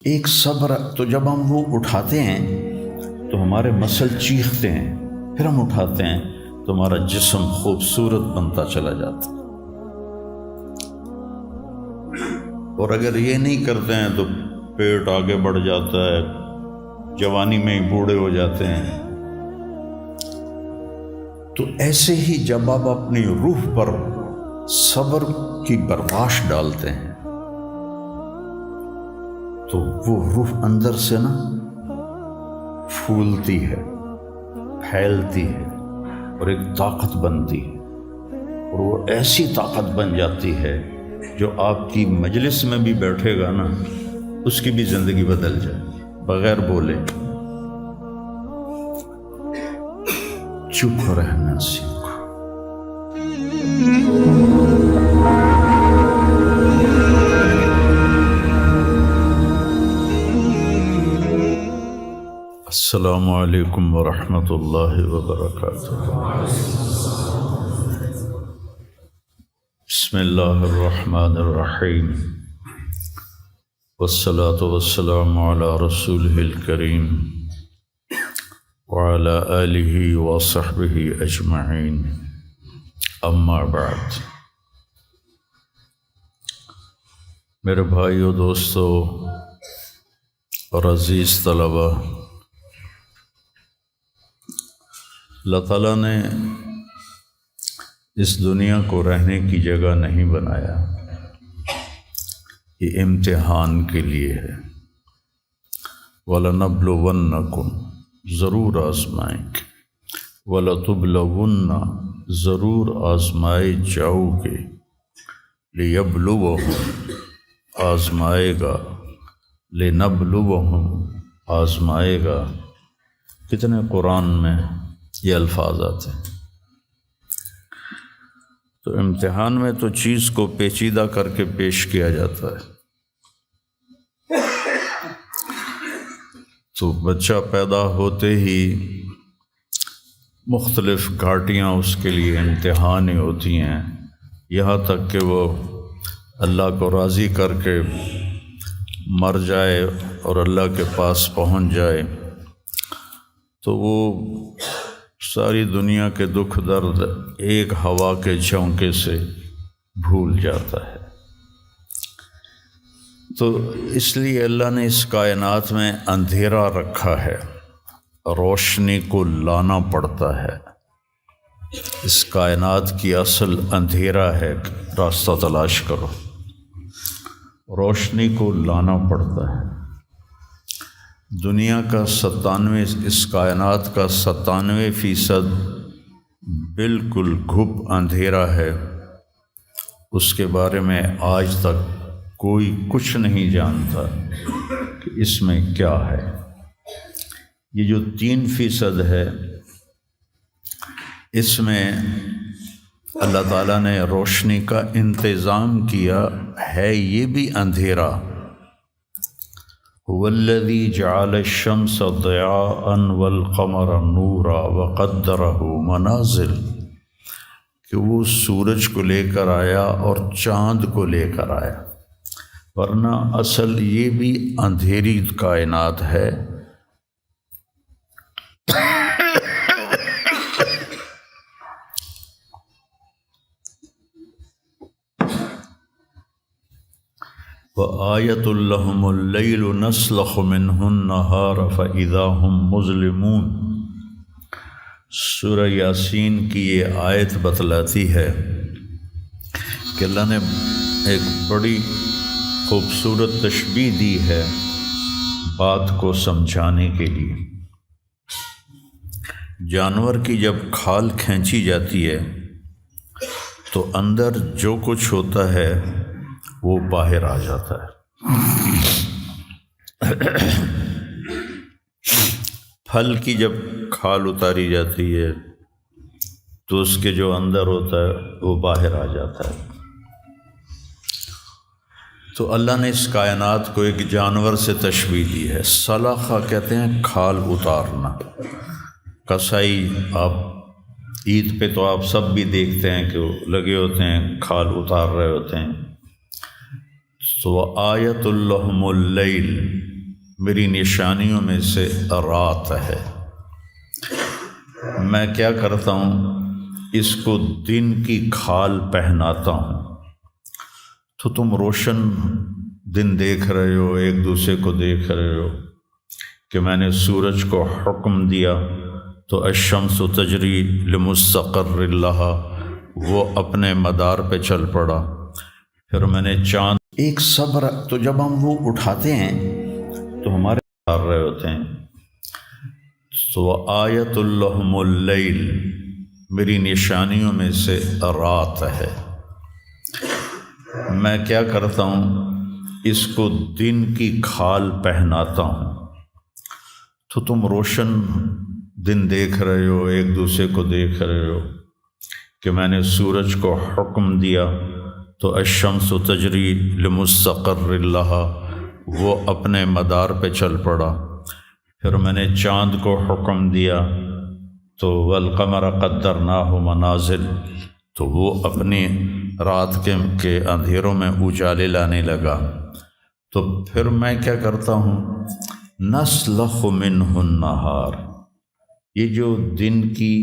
ایک صبر، تو جب ہم وہ اٹھاتے ہیں تو ہمارے مسل چیختے ہیں، پھر ہم اٹھاتے ہیں تو ہمارا جسم خوبصورت بنتا چلا جاتا ہے۔ اور اگر یہ نہیں کرتے ہیں تو پیٹ آگے بڑھ جاتا ہے، جوانی میں ہی بوڑھے ہو جاتے ہیں۔ تو ایسے ہی جب آپ اپنی روح پر صبر کی برداشت ڈالتے ہیں تو وہ روح اندر سے نا پھولتی ہے، پھیلتی ہے اور ایک طاقت بنتی ہے، اور وہ ایسی طاقت بن جاتی ہے جو آپ کی مجلس میں بھی بیٹھے گا نا، اس کی بھی زندگی بدل جائے بغیر بولے۔ چپ رہنا سیکھو۔ السلام علیکم ورحمۃ اللہ وبرکاتہ۔ بسم اللہ الرحمن الرحیم، والصلاة والسلام علی رسولہ الکریم وعلی آلہ وصحبہ اجمعین، اما بعد۔ میرے بھائیو، دوستو اور عزیز طلبہ، اللہ تعالیٰ نے اس دنیا کو رہنے کی جگہ نہیں بنایا، یہ امتحان کے لیے ہے۔ وَلَنَبْلُوَنَّكُمْ، ضرور آزمائیں گے، وَلَتُبْلَوُنَّ، ضرور آزمائے جاؤ گے، لِيَبْلُوَهُمْ، آزمائے گا، لِنَبْلُوَهُمْ، آزمائے گا۔ کتنے قرآن میں یہ الفاظ آتے ہیں۔ تو امتحان میں تو چیز کو پیچیدہ کر کے پیش کیا جاتا ہے۔ تو بچہ پیدا ہوتے ہی مختلف گھاٹیاں اس کے لیے امتحان ہی ہوتی ہیں، یہاں تک کہ وہ اللہ کو راضی کر کے مر جائے اور اللہ کے پاس پہنچ جائے تو وہ ساری دنیا کے دکھ درد ایک ہوا کے جھونکے سے بھول جاتا ہے۔ تو اس لیے اللہ نے اس کائنات میں اندھیرا رکھا ہے، روشنی کو لانا پڑتا ہے۔ اس کائنات کی اصل اندھیرا ہے، راستہ تلاش کرو، روشنی کو لانا پڑتا ہے۔ دنیا کا 97، اس کائنات کا 97% بالکل گھپ اندھیرا ہے، اس کے بارے میں آج تک کوئی کچھ نہیں جانتا کہ اس میں کیا ہے۔ یہ جو 3% ہے، اس میں اللہ تعالیٰ نے روشنی کا انتظام کیا ہے، یہ بھی اندھیرا۔ هو الذی جعل الشمس ضیاء والقمر نورا وقدرہ منازل، کہ وہ سورج کو لے کر آیا اور چاند کو لے کر آیا، ورنہ اصل یہ بھی اندھیری کائنات ہے۔ وَآیَةٌ لَهُمُ اللَّيْلُ نَسْلَخُ مِنْهُ النَّهَارَ فَإِذَا هُمْ مُظْلِمُونَ۔ سورہ یاسین کی یہ آیت بتلاتی ہے کہ اللہ نے ایک بڑی خوبصورت تشبیہ دی ہے بات کو سمجھانے کے لیے۔ جانور کی جب کھال کھینچی جاتی ہے تو اندر جو کچھ ہوتا ہے وہ باہر آ جاتا ہے۔ پھل کی جب کھال اتاری جاتی ہے تو اس کے جو اندر ہوتا ہے وہ باہر آ جاتا ہے۔ تو اللہ نے اس کائنات کو ایک جانور سے تشبیہ دی ہے۔ سلخہ کہتے ہیں کھال اتارنا۔ کسائی، آپ عید پہ تو آپ سب بھی دیکھتے ہیں کہ وہ لگے ہوتے ہیں، کھال اتار رہے ہوتے ہیں۔ تو آیۃ لہم اللیل، میری نشانیوں میں سے رات ہے۔ میں کیا کرتا ہوں، اس کو دن کی کھال پہناتا ہوں، تو تم روشن دن دیکھ رہے ہو، ایک دوسرے کو دیکھ رہے ہو کہ میں نے سورج کو حکم دیا تو الشمس تجری لمستقر لها، وہ اپنے مدار پہ چل پڑا۔ پھر میں نے چاند ایک صبر، تو جب ہم وہ اٹھاتے ہیں تو ہمارے آ رہے ہوتے ہیں، تو آیت لہم اللیل، میری نشانیوں میں سے رات ہے۔ میں کیا کرتا ہوں، اس کو دن کی کھال پہناتا ہوں، تو تم روشن دن دیکھ رہے ہو، ایک دوسرے کو دیکھ رہے ہو کہ میں نے سورج کو حکم دیا تو الشمس تجری لمستقر لها، وہ اپنے مدار پہ چل پڑا۔ پھر میں نے چاند کو حکم دیا تو والقمر قدرناہ منازل، تو وہ اپنی رات کے اندھیروں میں اجالے لانے لگا۔ تو پھر میں کیا کرتا ہوں، نسلخ منہ النہار، یہ جو دن کی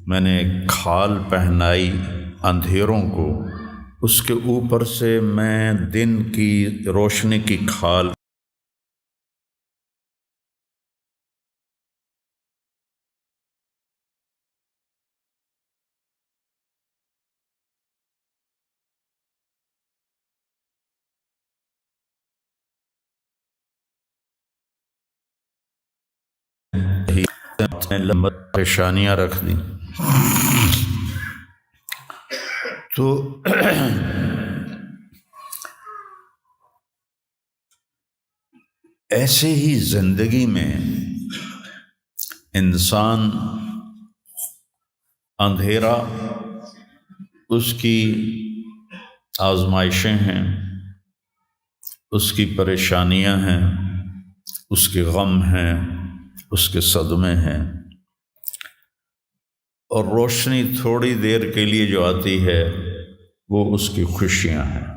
میں نے کھال پہنائی اندھیروں کو، اس کے اوپر سے میں دن کی روشنی کی کھال پریشانیاں رکھ دیں۔ تو ایسے ہی زندگی میں انسان اندھیرا اس کی آزمائشیں ہیں، اس کی پریشانیاں ہیں، اس کے غم ہیں، اس کے صدمے ہیں، اور روشنی تھوڑی دیر کے لیے جو آتی ہے وہ اس کی خوشیاں ہیں،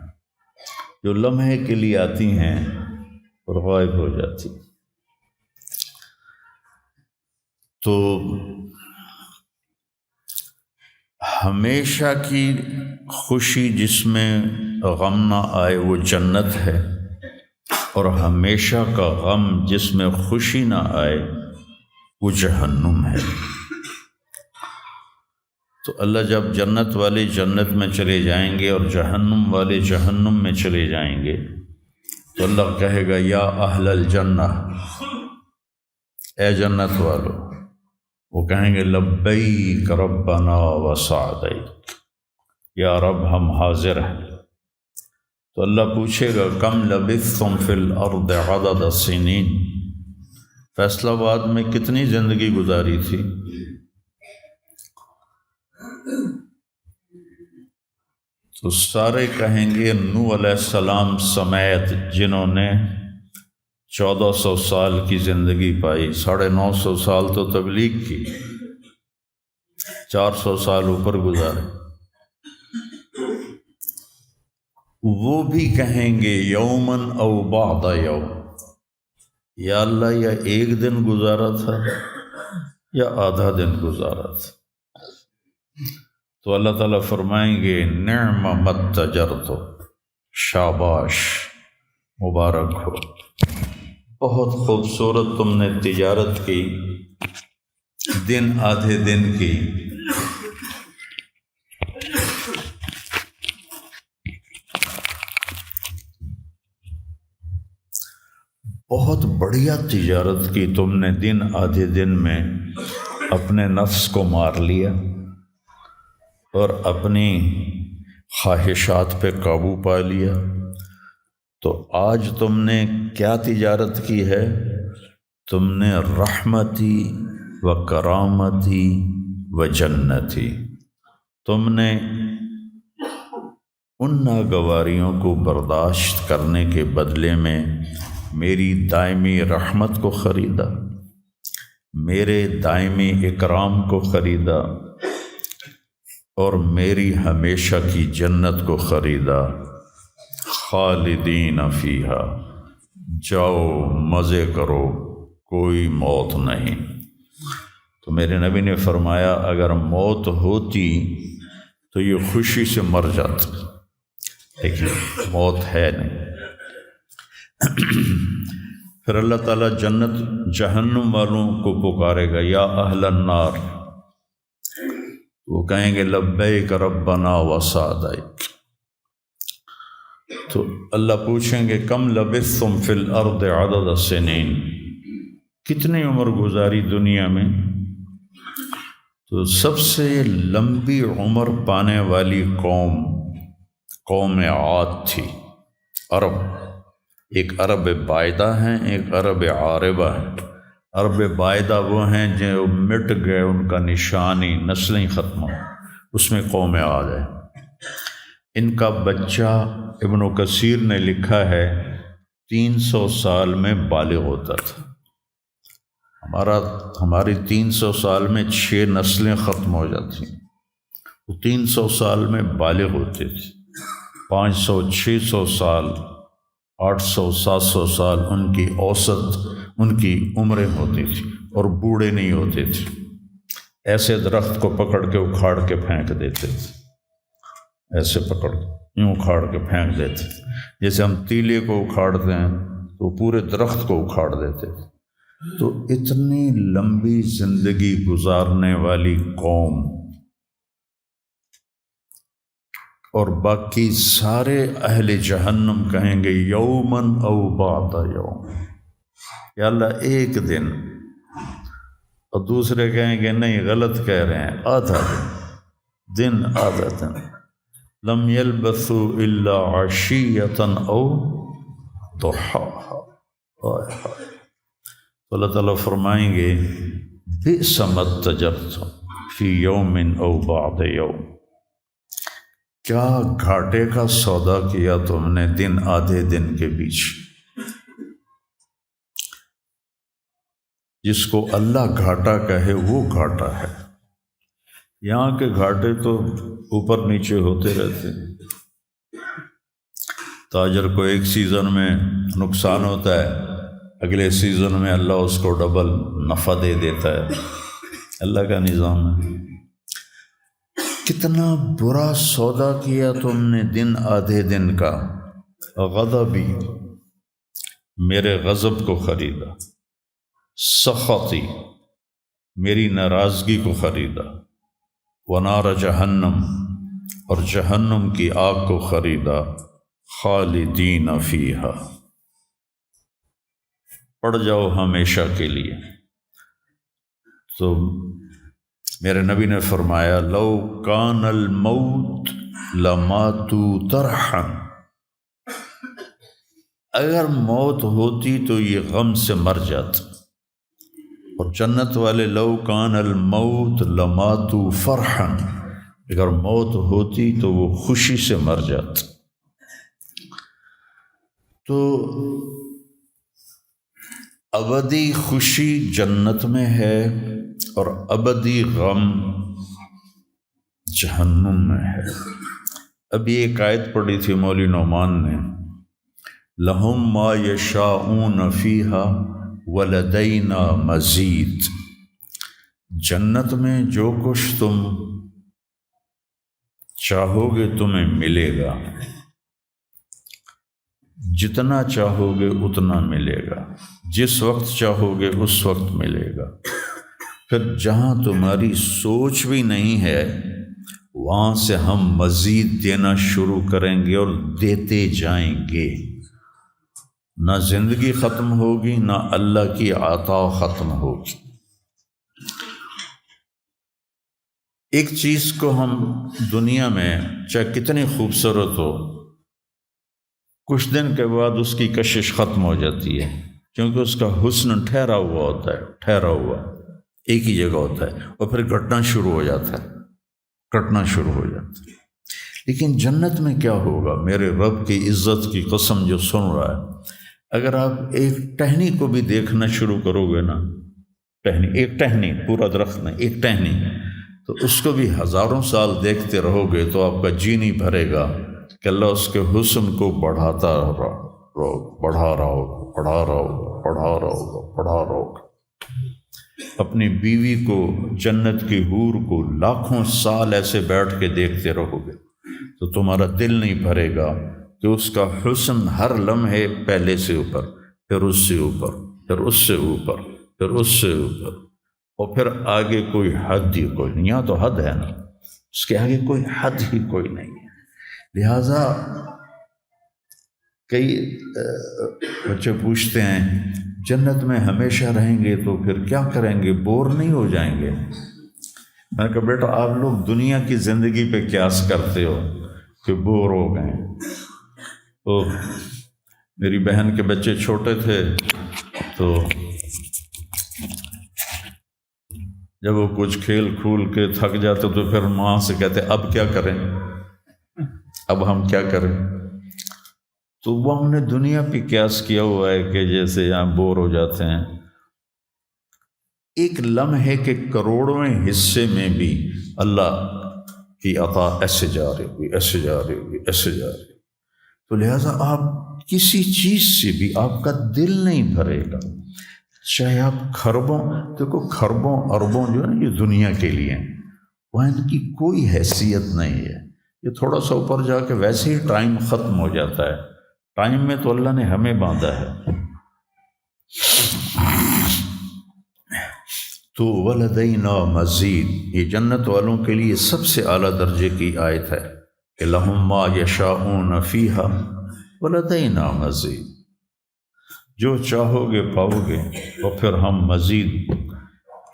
جو لمحے کے لیے آتی ہیں اور غائب ہو جاتی۔ تو ہمیشہ کی خوشی جس میں غم نہ آئے وہ جنت ہے، اور ہمیشہ کا غم جس میں خوشی نہ آئے وہ جہنم ہے۔ تو اللہ جب جنت والے جنت میں چلے جائیں گے اور جہنم والے جہنم میں چلے جائیں گے، تو اللہ کہے گا یا اہل الجنہ، اے جنت والو، وہ کہیں گے لبیک ربنا وسعدیک، یا رب ہم حاضر ہیں۔ تو اللہ پوچھے گا کم لبثتم فی الارض عدد السنین، فیصلہ آباد میں کتنی زندگی گزاری تھی؟ تو سارے کہیں گے نوح علیہ السلام سمیت، جنہوں نے 1400 سال کی زندگی پائی، 950 سال تو تبلیغ کی، 400 سال اوپر گزارے، وہ بھی کہیں گے یومن او بعد یوم، یا اللہ یا ایک دن گزارا تھا یا آدھا دن گزارا تھا۔ تو اللہ تعالیٰ فرمائیں گے نعم متجرت، شاباش، مبارک ہو، بہت خوبصورت تم نے تجارت کی، دن آدھے دن کی، بہت بڑھیا تجارت کی تم نے، دن آدھے دن میں اپنے نفس کو مار لیا اور اپنی خواہشات پہ قابو پا لیا۔ تو آج تم نے کیا تجارت کی ہے؟ تم نے رحمتی و کرامتی و جنتی، تم نے ان ناگواریوں کو برداشت کرنے کے بدلے میں میری دائمی رحمت کو خریدا، میرے دائمی اکرام کو خریدا، اور میری ہمیشہ کی جنت کو خریدا، خالدین فیہا، جاؤ مزے کرو، کوئی موت نہیں۔ تو میرے نبی نے فرمایا اگر موت ہوتی تو یہ خوشی سے مر جاتا، لیکن موت ہے نہیں۔ پھر اللہ تعالیٰ جنت جہنم والوں کو پکارے گا، یا اہل النار، وہ کہیں گے لبیک ربنا وسعدیک۔ تو اللہ پوچھیں گے کم لبثتم فی الارض عدد السنین، کتنی عمر گزاری دنیا میں؟ تو سب سے لمبی عمر پانے والی قوم عاد تھی، عرب۔ ایک عرب بائدہ ہیں، ایک عرب عاربہ ہیں۔ عرب بائدہ وہ ہیں جو مٹ گئے، ان کا نشانی نسلیں ختم ہو، اس میں قوم عاد ہے۔ ان کا بچہ ابن کثیر نے لکھا ہے 300 سال میں بالغ ہوتا تھا۔ ہماری 300 سال میں 6 نسلیں ختم ہو جاتی ہیں، وہ 300 سال میں بالغ ہوتے تھے۔ 500 600 سال 800 700 سال ان کی اوسط ان کی عمریں ہوتی تھی، اور بوڑھے نہیں ہوتے تھے۔ ایسے درخت کو پکڑ کے اکھاڑ کے پھینک دیتے تھے، ایسے پکڑ یوں اکھاڑ کے پھینک دیتے تھے، جیسے ہم تیلے کو اکھاڑتے ہیں تو پورے درخت کو اکھاڑ دیتے تھے۔ تو اتنی لمبی زندگی گزارنے والی قوم، اور باقی سارے اہل جہنم کہیں گے یومن او بعد یوم، یا اللہ ایک دن، اور دوسرے کہیں گے نہیں غلط کہہ رہے ہیں، آدھا دن آدھا دن۔ لم یلبثوا الا عشیۃ او ضحاہا۔ تو اللہ تعالیٰ فرمائیں گے بئس ما اتجرتم فی یوم او بعد یوم، کیا گھاٹے کا سودا کیا تم نے دن آدھے دن کے بیچ۔ جس کو اللہ گھاٹا کہے وہ گھاٹا ہے، یہاں کے گھاٹے تو اوپر نیچے ہوتے رہتے ہیں۔ تاجر کو ایک سیزن میں نقصان ہوتا ہے، اگلے سیزن میں اللہ اس کو ڈبل نفع دے دیتا ہے، اللہ کا نظام ہے۔ کتنا برا سودا کیا تم نے دن آدھے دن کا۔ غضبی، میرے غضب کو خریدا، سخطی، میری ناراضگی کو خریدا، ونار جہنم، اور جہنم کی آگ کو خریدا، خالدین فیہا، پڑ جاؤ ہمیشہ کے لیے۔ تو میرے نبی نے فرمایا لو کان الموت لماتوا طرحا، اگر موت ہوتی تو یہ غم سے مر جاتا۔ اور جنت والے لو کان الموت لماتوا فرحا، اگر موت ہوتی تو وہ خوشی سے مر جاتا۔ تو ابدی خوشی جنت میں ہے، اور ابدی غم جہنم میں ہے۔ ابھی ایک آیت پڑھی تھی مولوی نعمان نے، لہم ما یشاءون فیہا ولدینا مزید، جنت میں جو کچھ تم چاہو گے تمہیں ملے گا، جتنا چاہو گے اتنا ملے گا، جس وقت چاہو گے اس وقت ملے گا۔ پھر جہاں تمہاری سوچ بھی نہیں ہے وہاں سے ہم مزید دینا شروع کریں گے اور دیتے جائیں گے۔ نہ زندگی ختم ہوگی، نہ اللہ کی عطا ختم ہوگی۔ ایک چیز کو ہم دنیا میں چاہے کتنی خوبصورت ہو، کچھ دن کے بعد اس کی کشش ختم ہو جاتی ہے، کیونکہ اس کا حسن ٹھہرا ہوا ہوتا ہے، ٹھہرا ہوا ایک ہی جگہ ہوتا ہے، اور پھر گھٹنا شروع ہو جاتا ہے، کٹنا شروع ہو جاتا ہے۔ لیکن جنت میں کیا ہوگا؟ میرے رب کی عزت کی قسم جو سن رہا ہے، اگر آپ ایک ٹہنی کو بھی دیکھنا شروع کرو گے نا، ایک ٹہنی، پورا درخت نہیں، ایک ٹہنی، تو اس کو بھی ہزاروں سال دیکھتے رہو گے تو آپ کا جی نہیں بھرے گا کہ اللہ اس کے حسن کو بڑھاتا پڑھا رہا ہوگا، پڑھا رہا ہوگا، پڑھا رہا ہوگا، پڑھا رہا ہوگا۔ اپنی بیوی کو، جنت کی حور کو لاکھوں سال ایسے بیٹھ کے دیکھتے رہو گے تو تمہارا دل نہیں بھرے گا کہ اس کا حسن ہر لمحے پہلے سے اوپر، پھر اس سے اوپر، پھر اس سے اوپر، پھر اس سے اوپر، اور پھر آگے کوئی حد ہی کوئی نہیں۔ یہاں تو حد ہے نا، اس کے آگے کوئی حد ہی کوئی نہیں ہے۔ لہٰذا کئی بچے پوچھتے ہیں جنت میں ہمیشہ رہیں گے تو پھر کیا کریں گے، بور نہیں ہو جائیں گے؟ میں نے کہا بیٹا آپ لوگ دنیا کی زندگی پہ قیاس کرتے ہو کہ بور ہو گئے۔ تو میری بہن کے بچے چھوٹے تھے تو جب وہ کچھ کھیل کھول کے تھک جاتے تو پھر ماں سے کہتے اب کیا کریں، اب ہم کیا کریں؟ تو وہ ہم نے دنیا پہ قیاس کیا ہوا ہے کہ جیسے یہاں بور ہو جاتے ہیں۔ ایک لمحے کے کروڑویں حصے میں بھی اللہ کی عطا ایسے جا رہی ہوئی، ایسے جا رہی ہوئی، ایسے جا رہی ہوئی۔ تو لہٰذا آپ کسی چیز سے بھی آپ کا دل نہیں بھرے گا، چاہے آپ کھربوں، دیکھو کھربوں اربوں جو ہے نا یہ دنیا کے لیے ہیں، وہاں ان کی کوئی حیثیت نہیں ہے۔ یہ تھوڑا سا اوپر جا کے ویسے ہی ٹائم ختم ہو جاتا ہے۔ ٹائم میں تو اللہ نے ہمیں باندھا ہے۔ تو ولدینا مزید، یہ جنت والوں کے لیے سب سے اعلیٰ درجے کی آیت ہے کہ لہم ما یشاءون فیہا ولدینا مزید، جو چاہو گے پاؤ گے، اور پھر ہم مزید۔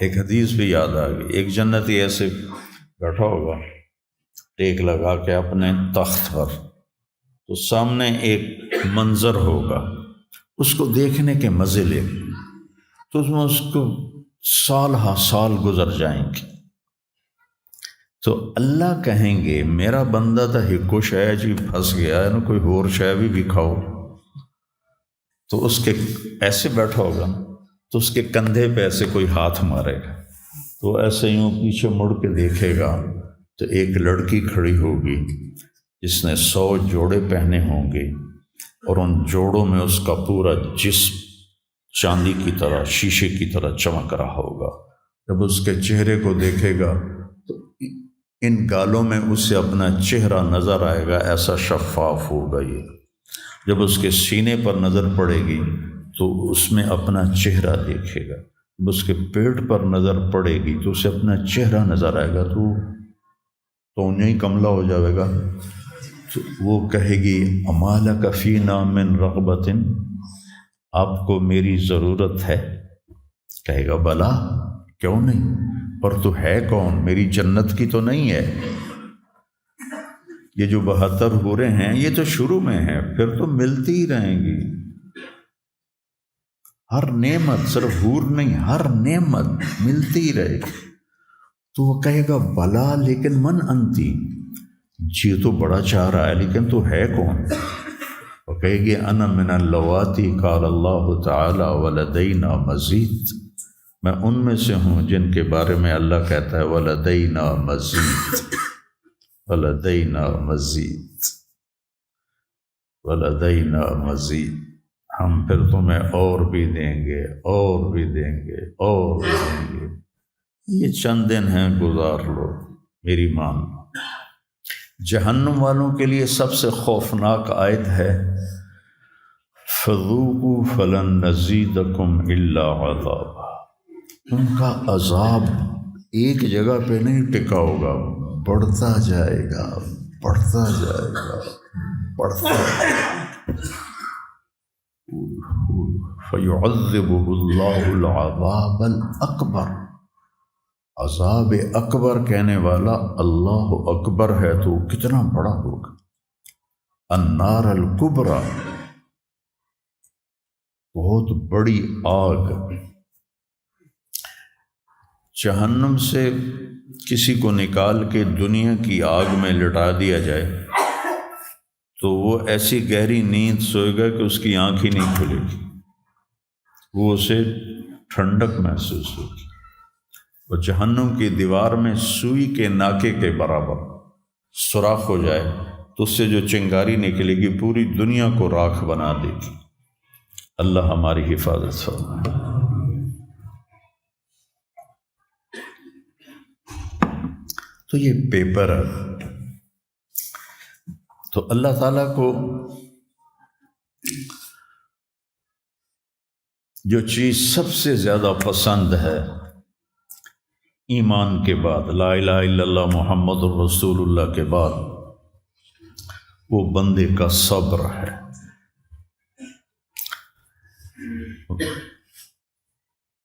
ایک حدیث بھی یاد آ گئی، ایک جنتی ایسے بیٹھا ہوگا ٹیک لگا کے اپنے تخت پر، تو سامنے ایک منظر ہوگا، اس کو دیکھنے کے مزے لے، تو اس میں اس کو سال ہا سال گزر جائیں گے۔ تو اللہ کہیں گے میرا بندہ تھا ہکو شے جی پھنس گیا ہے نا، کوئی اور شے بھی کھاؤ۔ تو اس کے ایسے بیٹھا ہوگا تو اس کے کندھے پہ ایسے کوئی ہاتھ مارے گا، تو ایسے یوں پیچھے مڑ کے دیکھے گا تو ایک لڑکی کھڑی ہوگی جس نے 100 جوڑے پہنے ہوں گے، اور ان جوڑوں میں اس کا پورا جسم چاندی کی طرح، شیشے کی طرح چمک رہا ہوگا۔ جب اس کے چہرے کو دیکھے گا تو ان گالوں میں اسے اپنا چہرہ نظر آئے گا، ایسا شفاف ہوگا یہ۔ جب اس کے سینے پر نظر پڑے گی تو اس میں اپنا چہرہ دیکھے گا، جب اس کے پیٹ پر نظر پڑے گی تو اسے اپنا چہرہ نظر آئے گا، تو انہیں ہی کملا ہو جائے گا۔ تو وہ کہے گی اما لک فینا من رغبۃ، آپ کو میری ضرورت ہے؟ کہے گا بلا، کیوں نہیں، پر تو ہے کون، میری جنت کی تو نہیں ہے۔ یہ جو 72 حوریں ہیں یہ تو شروع میں ہیں، پھر تو ملتی ہی رہیں گی۔ ہر نعمت، صرف حور نہیں، ہر نعمت ملتی ہی رہے گی۔ تو وہ کہے گا بلا لیکن من انتی، جی تو بڑا چاہ رہا ہے لیکن تو ہے کون؟ وہ کہے گی انا من اللواتی قال اللہ تعالی ولدینا مزید، میں ان میں سے ہوں جن کے بارے میں اللہ کہتا ہے ولدینا مزید، ولدینا مزید، ولدینا مزید، ہم پھر تمہیں اور بھی دیں گے، اور بھی دیں گے، اور بھی دیں گے۔ یہ چند دن ہیں، گزار لو، میری مان۔ جہنم والوں کے لیے سب سے خوفناک آیت ہے فَذُوقُوا فَلَن نَّزِيدَكُمْ إِلَّا عَذَابًا، ان کا عذاب ایک جگہ پہ نہیں ٹکا ہوگا، بڑھتا جائے گا، بڑھتا جائے گا، بڑھتا جائے گا۔ فَيُعَذِّبُهُ اللَّهُ الْعَذَابَ الْأَكْبَرَ، عذاب اکبر کہنے والا اللہ اکبر ہے تو کتنا بڑا ہوگا۔ النار الکبریٰ، بہت بڑی آگ۔ جہنم سے کسی کو نکال کے دنیا کی آگ میں لٹا دیا جائے تو وہ ایسی گہری نیند سوئے گا کہ اس کی آنکھ ہی نہیں کھلے گی، وہ اسے ٹھنڈک محسوس ہوگی۔ اور جہنم کی دیوار میں سوئی کے ناکے کے برابر سوراخ ہو جائے تو اس سے جو چنگاری نکلے گی پوری دنیا کو راکھ بنا دے گی۔ اللہ ہماری حفاظت فرمائے۔ تو یہ پیپر ہے، تو اللہ تعالیٰ کو جو چیز سب سے زیادہ پسند ہے ایمان کے بعد، لا الہ الا اللہ محمد الرسول اللہ کے بعد، وہ بندے کا صبر ہے۔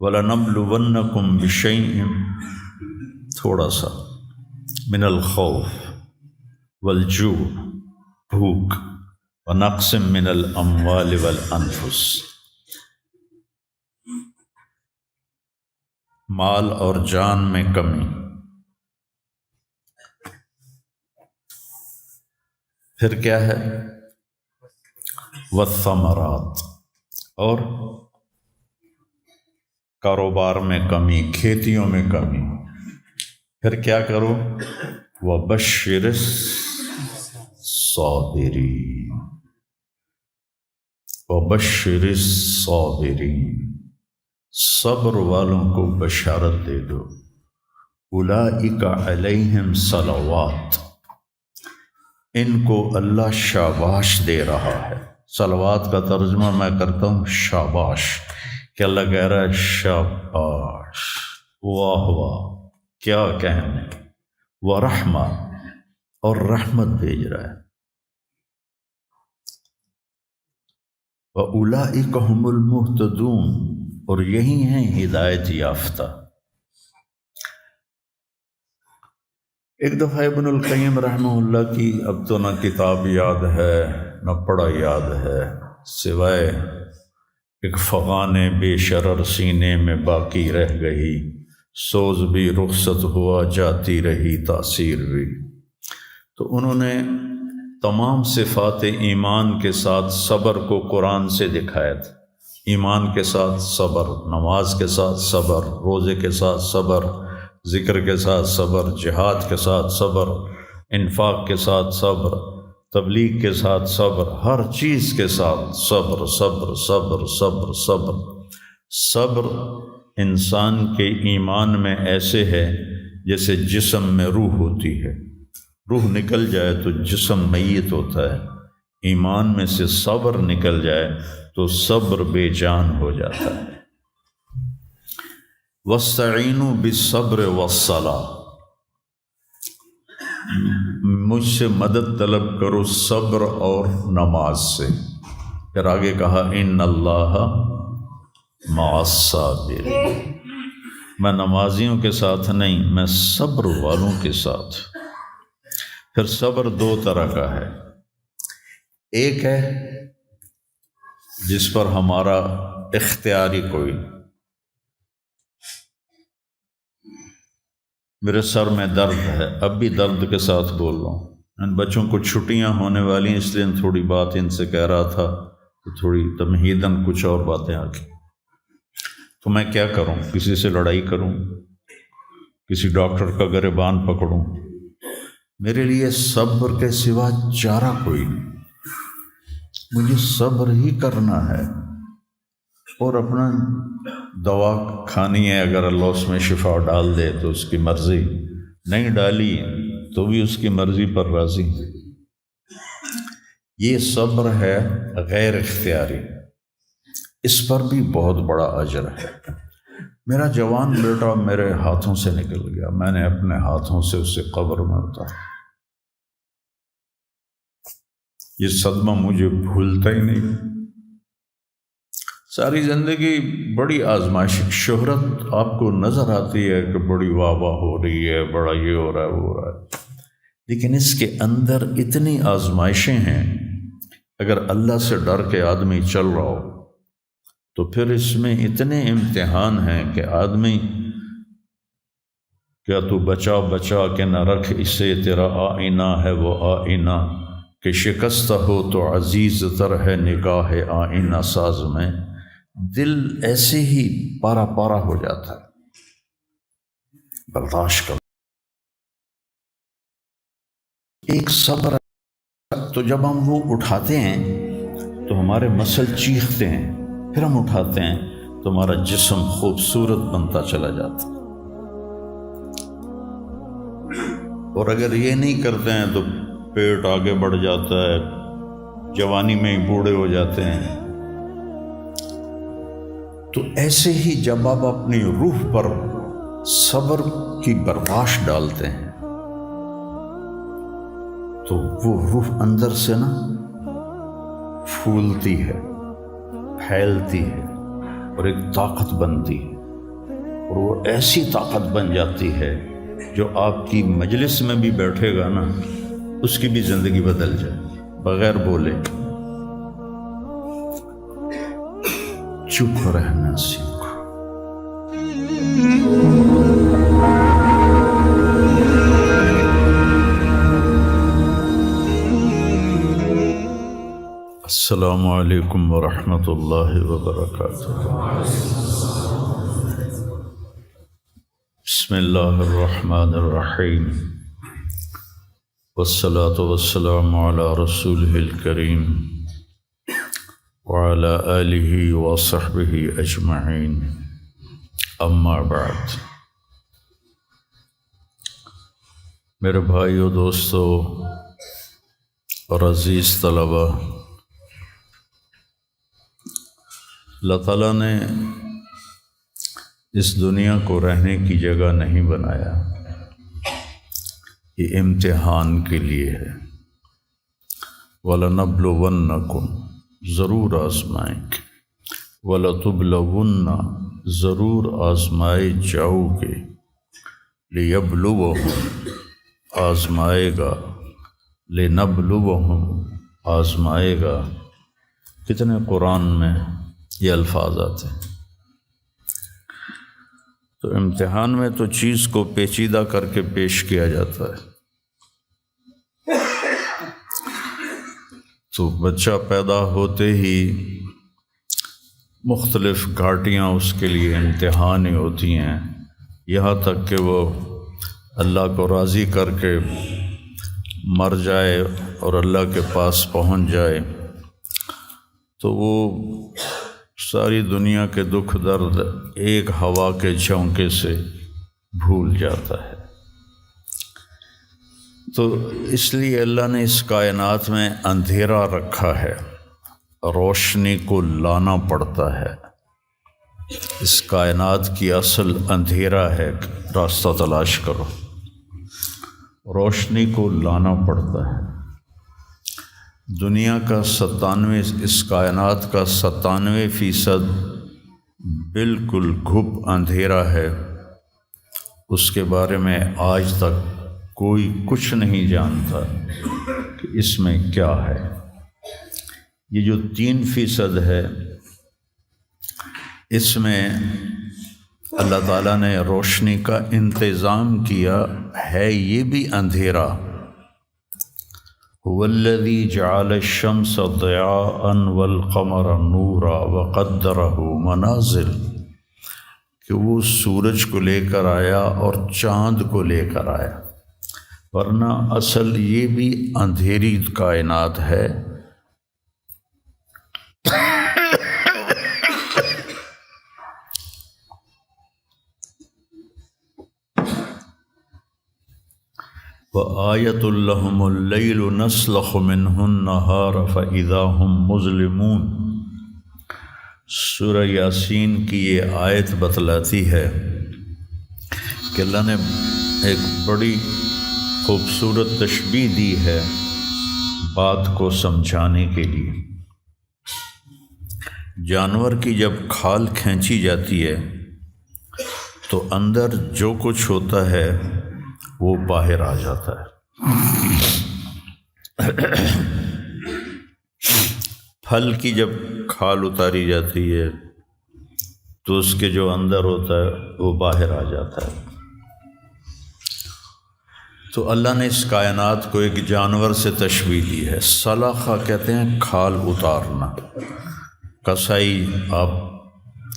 وَلَنَبْلُوَنَّكُمْ بِشَيْءٍ، تھوڑا سا، من الخوف والجوع، بھوک، ونقص من الاموال والانفس، مال اور جان میں کمی، پھر کیا ہے، والثمرات، اور کاروبار میں کمی، کھیتیوں میں کمی، پھر کیا کرو، وَبَشِّرِ الصَّابِرِينَ، وَبَشِّرِ الصَّابِرِينَ، صبر والوں کو بشارت دے دو، اولئک علیہم صلوات، ان کو اللہ شاباش دے رہا ہے۔ صلوات کا ترجمہ میں کرتا ہوں شاباش، کہ اللہ کہہ رہا ہے شاباش، واہ واہ، کیا کہنے، ورحمہ، اور رحمت بھیج رہا ہے، وَأُولَئِكَ هُمُ الْمُهْتَدُونَ، اور یہی ہیں ہدایت یافتہ۔ ایک دفعہ ابن القیم رحمہ اللہ کی اب تو نہ کتاب یاد ہے نہ پڑھا یاد ہے، سوائے ایک فغان بے شرر سینے میں باقی رہ گئی، سوز بھی رخصت ہوا جاتی رہی تاثیر بھی۔ تو انہوں نے تمام صفات ایمان کے ساتھ صبر کو قرآن سے دکھایا تھا۔ ایمان کے ساتھ صبر، نماز کے ساتھ صبر، روزے کے ساتھ صبر، ذکر کے ساتھ صبر، جہاد کے ساتھ صبر، انفاق کے ساتھ صبر، تبلیغ کے ساتھ صبر، ہر چیز کے ساتھ صبر صبر صبر صبر صبر۔ صبر انسان کے ایمان میں ایسے ہے جیسے جسم میں روح ہوتی ہے، روح نکل جائے تو جسم میت ہوتا ہے، ایمان میں سے صبر نکل جائے تو صبر بے جان ہو جاتا ہے۔ وَاسْتَعِینُوا بِالصَّبْرِ وَالصَّلَاةِ، مجھ سے مدد طلب کرو صبر اور نماز سے۔ پھر آگے کہا اِنَّ اللَّهَ مَعَ الصَّابِرِينَ، میں نمازیوں کے ساتھ نہیں، میں صبر والوں کے ساتھ۔ پھر صبر دو طرح کا ہے، ایک ہے جس پر ہمارا اختیاری کوئی، میرے سر میں درد ہے، اب بھی درد کے ساتھ بول رہا ہوں، ان بچوں کو چھٹیاں ہونے والی ہیں اس لیے تھوڑی بات ان سے کہہ رہا تھا تو تھوڑی تمہیداً کچھ اور باتیں آ گئی۔ تو میں کیا کروں، کسی سے لڑائی کروں، کسی ڈاکٹر کا گریبان پکڑوں؟ میرے لیے صبر کے سوا چارہ کوئی نہیں، مجھے صبر ہی کرنا ہے، اور اپنا دوا کھانی ہے، اگر اللہ اس میں شفا ڈال دے تو اس کی مرضی، نہیں ڈالی تو بھی اس کی مرضی پر راضی۔ یہ صبر ہے غیر اختیاری، اس پر بھی بہت بڑا اجر ہے۔ میرا جوان بیٹا میرے ہاتھوں سے نکل گیا، میں نے اپنے ہاتھوں سے اسے قبر میں اتارا، یہ صدمہ مجھے بھولتا ہی نہیں۔ ساری زندگی بڑی آزمائش، شہرت آپ کو نظر آتی ہے کہ بڑی واہ واہ ہو رہی ہے، بڑا یہ ہو رہا ہے وہ ہو رہا ہے، لیکن اس کے اندر اتنی آزمائشیں ہیں، اگر اللہ سے ڈر کے آدمی چل رہا ہو تو پھر اس میں اتنے امتحان ہیں کہ آدمی، کیا تو بچا بچا کے نہ رکھ اسے، تیرا آئینہ ہے وہ آئینہ، کہ شکستہ ہو تو عزیز تر ہے نگاہ آئینہ ساز میں۔ دل ایسے ہی پارا پارا ہو جاتا ہے، برداشت کر، ایک صبر تو جب ہم وہ اٹھاتے ہیں تو ہمارے مسل چیختے ہیں، پھر ہم اٹھاتے ہیں تو ہمارا جسم خوبصورت بنتا چلا جاتا ہے۔ اور اگر یہ نہیں کرتے ہیں تو پیٹ آگے بڑھ جاتا ہے، جوانی میں ہی بوڑھے ہو جاتے ہیں۔ تو ایسے ہی جب آپ اپنی روح پر صبر کی برباش ڈالتے ہیں تو وہ روح اندر سے نا پھولتی ہے، پھیلتی ہے اور ایک طاقت بنتی ہے، اور وہ ایسی طاقت بن جاتی ہے جو آپ کی مجلس میں بھی بیٹھے گا نا اس کی بھی زندگی بدل جائے بغیر بولے۔ چپ رہنا سیکھو۔ السلام علیکم ورحمۃ اللہ وبرکاتہ۔ بسم اللہ الرحمن الرحیم، والصلاة والسلام علی رسولہ الکریم وعلی آلہ وصحبہ اجمعین، اما بعد۔ میرے بھائیو، دوستو اور عزیز طلبہ، اللہ تعالیٰ نے اس دنیا کو رہنے کی جگہ نہیں بنایا، یہ امتحان کے لیے ہے۔ وَلَنَبْلُوَنَّكُمْ، ضرور آزمائیں گے، وَلَتُبْلَوُنَّ، ضرور آزمائے جاؤ گے، لِيَبْلُوَهُمْ، آزمائے گا، لِنَبْلُوَهُمْ، آزمائے گا۔ کتنے قرآن میں یہ الفاظ آتے ہیں۔ تو امتحان میں تو چیز کو پیچیدہ کر کے پیش کیا جاتا ہے۔ تو بچہ پیدا ہوتے ہی مختلف گھاٹیاں اس کے لیے امتحان ہی ہوتی ہیں، یہاں تک کہ وہ اللہ کو راضی کر کے مر جائے اور اللہ کے پاس پہنچ جائے تو وہ ساری دنیا کے دکھ درد ایک ہوا کے جھونکے سے بھول جاتا ہے۔ تو اس لیے اللہ نے اس کائنات میں اندھیرا رکھا ہے، روشنی کو لانا پڑتا ہے۔ اس کائنات کی اصل اندھیرا ہے، راستہ تلاش کرو، روشنی کو لانا پڑتا ہے۔ دنیا کا 97، اس کائنات کا 97% بالکل گھپ اندھیرا ہے، اس کے بارے میں آج تک کوئی کچھ نہیں جانتا کہ اس میں کیا ہے۔ یہ جو 3% ہے، اس میں اللہ تعالیٰ نے روشنی کا انتظام کیا ہے، یہ بھی اندھیرا۔ هو الذی جعل الشمس ضیاء والقمر نورا وقدرہ منازل، کہ وہ سورج کو لے کر آیا اور چاند کو لے کر آیا، ورنہ اصل یہ بھی اندھیری کائنات ہے۔ وَآیَةٌ لَهُمُ اللَّیْلُ نَسْلَخُ مِنْهُ النَّهَارَ فَإِذَا هُمْ مُظْلِمُونَ۔ سورہ یاسین کی یہ آیت بتلاتی ہے کہ اللہ نے ایک بڑی خوبصورت تشبیہ دی ہے بات کو سمجھانے کے لیے۔ جانور کی جب کھال کھینچی جاتی ہے تو اندر جو کچھ ہوتا ہے وہ باہر آ جاتا ہے۔ پھل کی جب کھال اتاری جاتی ہے تو اس کے جو اندر ہوتا ہے وہ باہر آ جاتا ہے۔ تو اللہ نے اس کائنات کو ایک جانور سے تشبیہ دی ہے۔ سلخہ کہتے ہیں کھال اتارنا۔ کسائی آپ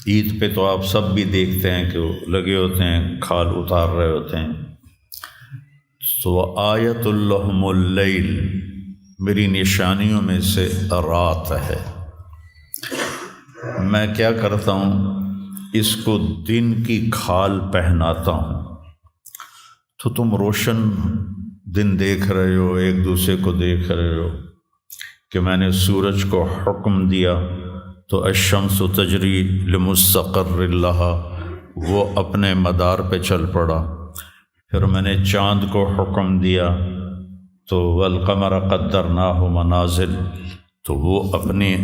عید پہ تو آپ سب بھی دیکھتے ہیں کہ وہ لگے ہوتے ہیں، کھال اتار رہے ہوتے ہیں۔ تو آیۃ لہم اللیل، میری نشانیوں میں سے رات ہے۔ میں کیا کرتا ہوں، اس کو دن کی کھال پہناتا ہوں، تو تم روشن دن دیکھ رہے ہو، ایک دوسرے کو دیکھ رہے ہو کہ میں نے سورج کو حکم دیا تو الشمس تجری لمستقر لہا، وہ اپنے مدار پہ چل پڑا۔ پھر میں نے چاند کو حکم دیا تو والقمر قدرناہ منازل، تو وہ اپنی